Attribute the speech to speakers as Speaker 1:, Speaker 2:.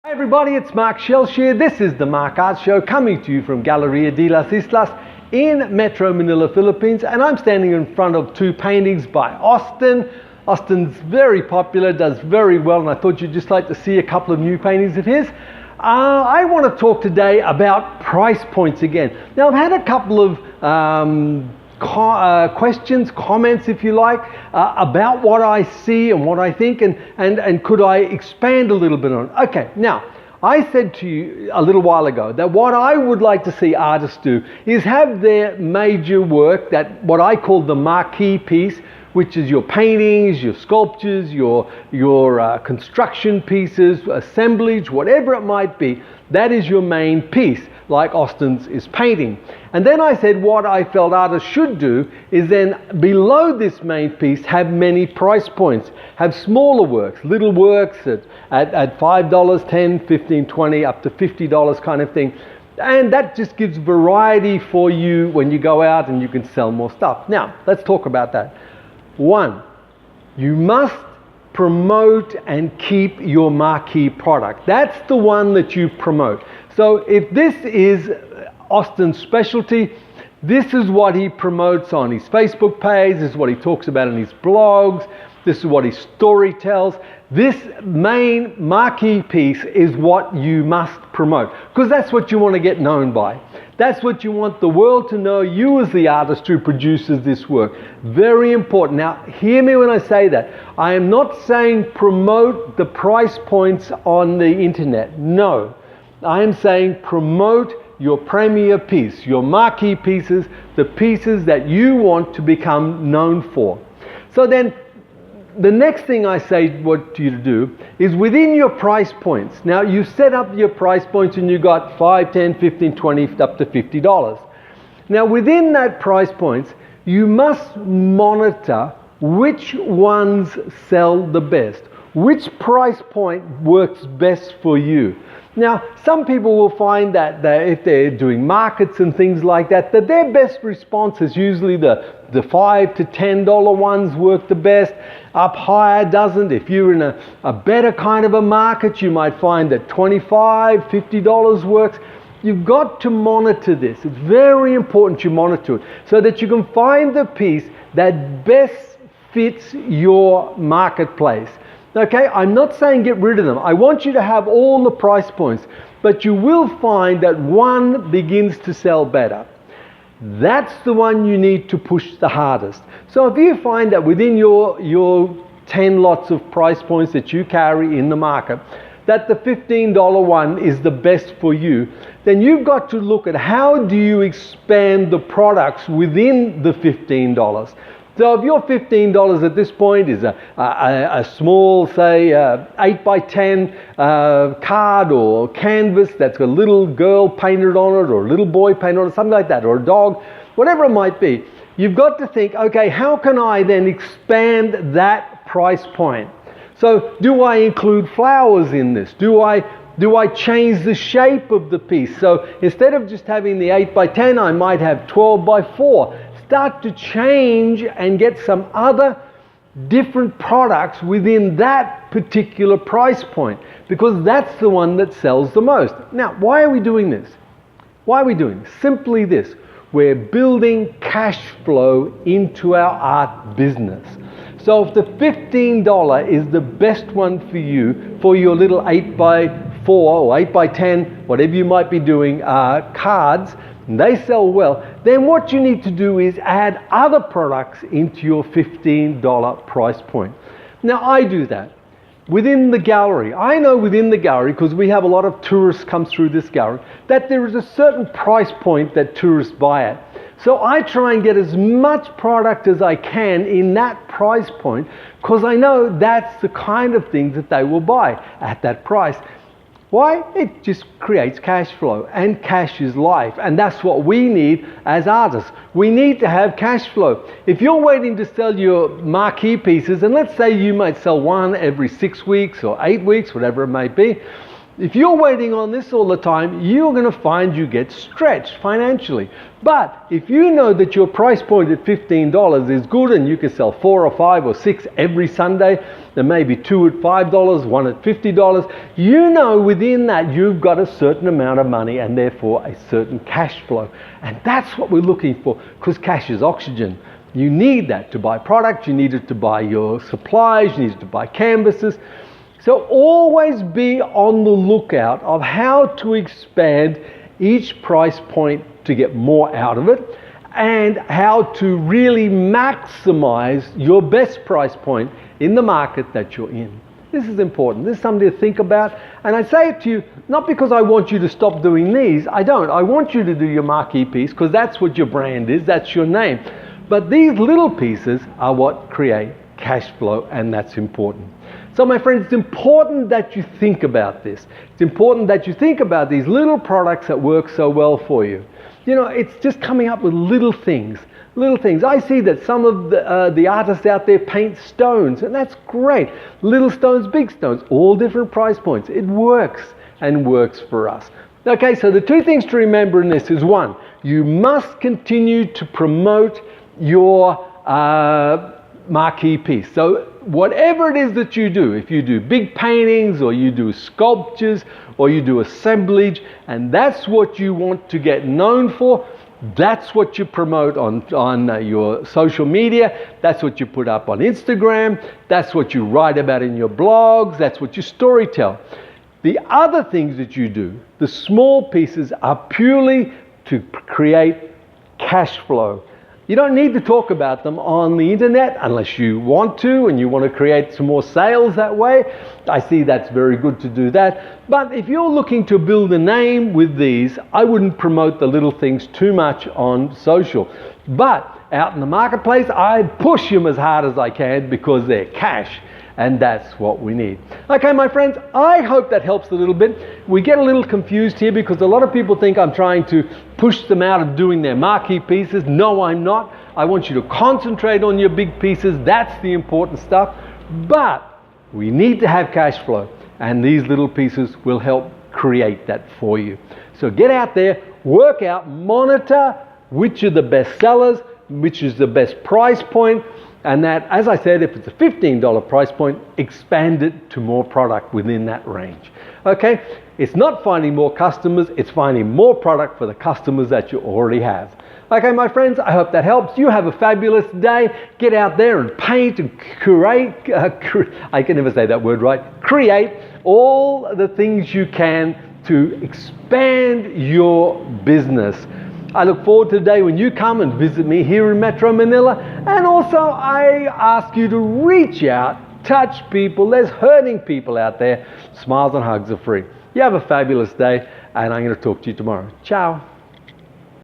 Speaker 1: Hi everybody, it's Mark Shelsh here. This is the Mark Art Show coming to you from Galleria de las Islas in Metro Manila, Philippines, and I'm standing in front of two paintings by Austin. Austin's very popular, does very well, and I thought you'd just like to see a couple of new paintings of his. I want to talk today about price points again. Now, I've had a couple of questions, comments if you like, about what I see and what I think, and could I expand a little bit on it. Okay, now I said to you a little while ago that what I would like to see artists do is have their major work, that what I call the marquee piece, which is your paintings, your sculptures, your construction pieces, assemblage, whatever it might be, that is your main piece, like Austin's is painting. And then I said what I felt artists should do is then below this main piece have many price points, have smaller works, little works at $5, $10, $15, $20, up to $50 kind of thing. And that just gives variety for you when you go out and you can sell more stuff. Now, let's talk about that. One, you must promote and keep your marquee product. That's the one that you promote. So if this is Austin's specialty, this is what he promotes on his Facebook page, this is what he talks about in his blogs, this is what his story tells. This main marquee piece is what you must promote, because that's what you want to get known by. That's what you want the world to know, you as the artist who produces this work. Very important. Now, hear me when I say that. I am not saying promote the price points on the internet. No. I am saying promote your premier piece, your marquee pieces, the pieces that you want to become known for. So then, the next thing I say what you to do is within your price points. Now, you set up your price points and you got $5, $10, $15, $20, up to $50. Now, within that price points, you must monitor which ones sell the best. Which price point works best for you? Now, some people will find that if they're doing markets and things like that, that their best response is usually the $5 to $10 ones work the best. Up higher doesn't. If you're in a better kind of a market, you might find that $25, $50 works. You've got to monitor this. It's very important you monitor it so that you can find the piece that best fits your marketplace. Okay, I'm not saying get rid of them. I want you to have all the price points, but you will find that one begins to sell better. That's the one you need to push the hardest. So if you find that within your 10 lots of price points that you carry in the market, that the $15 one is the best for you, then you've got to look at how do you expand the products within the $15. So if your $15 at this point is a small, say, 8 by 10 card or canvas that's got a little girl painted on it or a little boy painted on it, something like that, or a dog, whatever it might be, you've got to think, okay, how can I then expand that price point? So do I include flowers in this? Do I change the shape of the piece? So instead of just having the 8 by 10, I might have 12 by 4. Start to change and get some other different products within that particular price point, because that's the one that sells the most. Now, why are we doing this? Why are we doing this? Simply this. We're building cash flow into our art business. So if the $15 is the best one for you, for your little 8 by 4 or 8 by 10, whatever you might be doing, cards, and they sell well, then what you need to do is add other products into your $15 price point. Now, I do that within the gallery. I know within the gallery, because we have a lot of tourists come through this gallery, that there is a certain price point that tourists buy at. So I try and get as much product as I can in that price point, because I know that's the kind of things that they will buy at that price. Why? It just creates cash flow, and cash is life, and that's what we need as artists. We need to have cash flow. If you're waiting to sell your marquee pieces, and let's say you might sell one every 6 weeks or 8 weeks, whatever it may be, If you're waiting on this all the time, you're going to find you get stretched financially. But if you know that your price point at $15 is good and you can sell 4 or 5 or 6 every Sunday, then maybe 2 at $5, 1 at $50, you know within that you've got a certain amount of money and therefore a certain cash flow. And that's what we're looking for, because cash is oxygen. You need that to buy products, you need it to buy your supplies, you need it to buy canvases. So always be on the lookout of how to expand each price point to get more out of it, and how to really maximize your best price point in the market that you're in. This is important. This is something to think about. And I say it to you, not because I want you to stop doing these. I don't. I want you to do your marquee piece, because that's what your brand is, that's your name. But these little pieces are what create cash flow, and that's important. So my friends, it's important that you think about this. It's important that you think about these little products that work so well for you. You know, it's just coming up with little things. Little things. I see that some of the artists out there paint stones, and that's great. Little stones, big stones, all different price points. It works, and works for us. Okay, so the 2 things to remember in this is, 1, you must continue to promote your marquee piece. So whatever it is that you do, if you do big paintings or you do sculptures or you do assemblage, and that's what you want to get known for, that's what you promote on your social media, that's what you put up on Instagram, that's what you write about in your blogs, that's what you story tell. The other things that you do, the small pieces, are purely to create cash flow. You don't need to talk about them on the internet unless you want to and you want to create some more sales that way. I see that's very good to do that. But if you're looking to build a name with these, I wouldn't promote the little things too much on social. But out in the marketplace, I push them as hard as I can, because they're cash. And that's what we need. Okay, my friends, I hope that helps a little bit. We get a little confused here because a lot of people think I'm trying to push them out of doing their marquee pieces. No, I'm not. I want you to concentrate on your big pieces. That's the important stuff. But we need to have cash flow, and these little pieces will help create that for you. So get out there, work out, monitor which are the best sellers, which is the best price point. And that, as I said, if it's a $15 price point, expand it to more product within that range. Okay? It's not finding more customers, it's finding more product for the customers that you already have. Okay, my friends, I hope that helps. You have a fabulous day. Get out there and paint and curate, I can never say that word right, create all the things you can to expand your business. I look forward to the day when you come and visit me here in Metro Manila. And also, I ask you to reach out, touch people. There's hurting people out there. Smiles and hugs are free. You have a fabulous day, and I'm going to talk to you tomorrow. Ciao.